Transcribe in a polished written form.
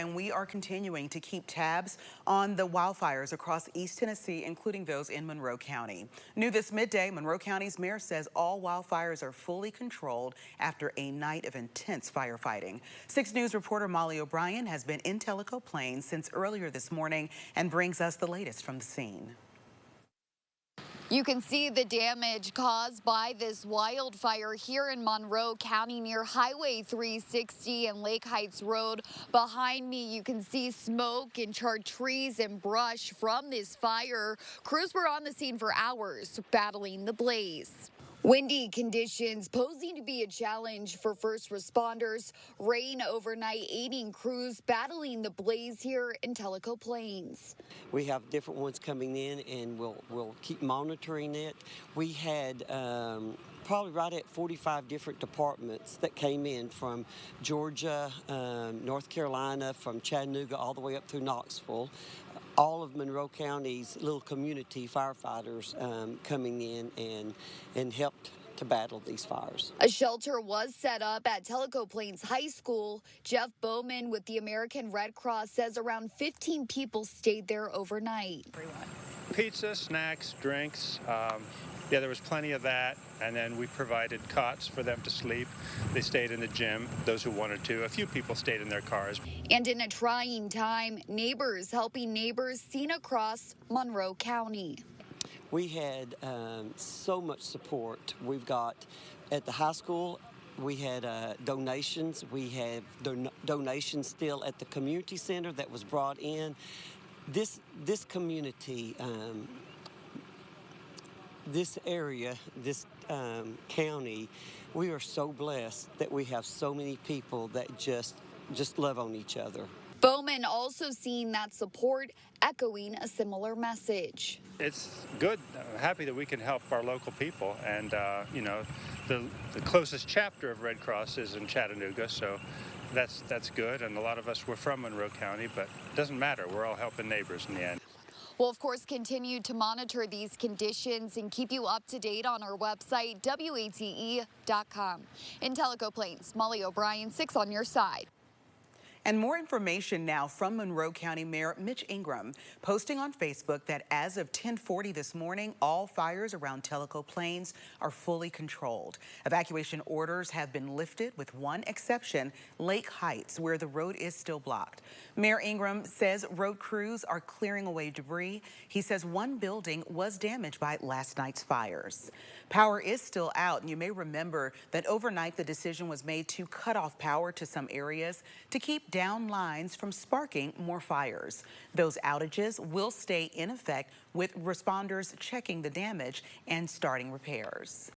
and we are continuing to keep tabs on the wildfires across East Tennessee, including those in Monroe County. New this midday, Monroe County's mayor says all wildfires are fully controlled after a night of intense firefighting. 6 News reporter Molly O'Brien has been in Tellico Plains since earlier this morning and brings us the latest from the scene. You can see the damage caused by this wildfire here in Monroe County near Highway 360 and Lake Heights Road. Behind me, you can see smoke and charred trees and brush from this fire. Crews were on the scene for hours battling the blaze. Windy conditions posing to be a challenge for first responders. Rain overnight aiding crews battling the blaze here in Tellico Plains. We have different ones coming in, and we'll keep monitoring it. We had probably right at 45 different departments that came in from Georgia, North Carolina, from Chattanooga all the way up through Knoxville. All of Monroe County's little community firefighters coming in and helped to battle these fires. A shelter was set up at Tellico Plains High School. Jeff Bowman with the American Red Cross says around 15 people stayed there overnight. Pizza, snacks, drinks. Yeah, there was plenty of that, and then we provided cots for them to sleep. They stayed in the gym, those who wanted to. A few people stayed in their cars. And in a trying time, neighbors helping neighbors seen across Monroe County. We had so much support. We've got at the high school, we had donations. We have donations still at the community center that was brought in. This community, this area, this county, we are so blessed that we have so many people that just love on each other. Bowman also seeing that support, echoing a similar message. It's good. I'm happy that we can help our local people, and you know, the closest chapter of Red Cross is in Chattanooga, so that's good. And a lot of us were from Monroe County, but it doesn't matter. We're all helping neighbors in the end. We'll, of course, continue to monitor these conditions and keep you up to date on our website, WATE.com. In Tellico Plains, Molly O'Brien, 6 on your side. And more information now from Monroe County Mayor Mitch Ingram, posting on Facebook that as of 10:40 this morning, all fires around Tellico Plains are fully controlled. Evacuation orders have been lifted with one exception, Lake Heights, where the road is still blocked. Mayor Ingram says road crews are clearing away debris. He says one building was damaged by last night's fires. Power is still out, and you may remember that overnight the decision was made to cut off power to some areas to keep down lines from sparking more fires. Those outages will stay in effect with responders checking the damage and starting repairs.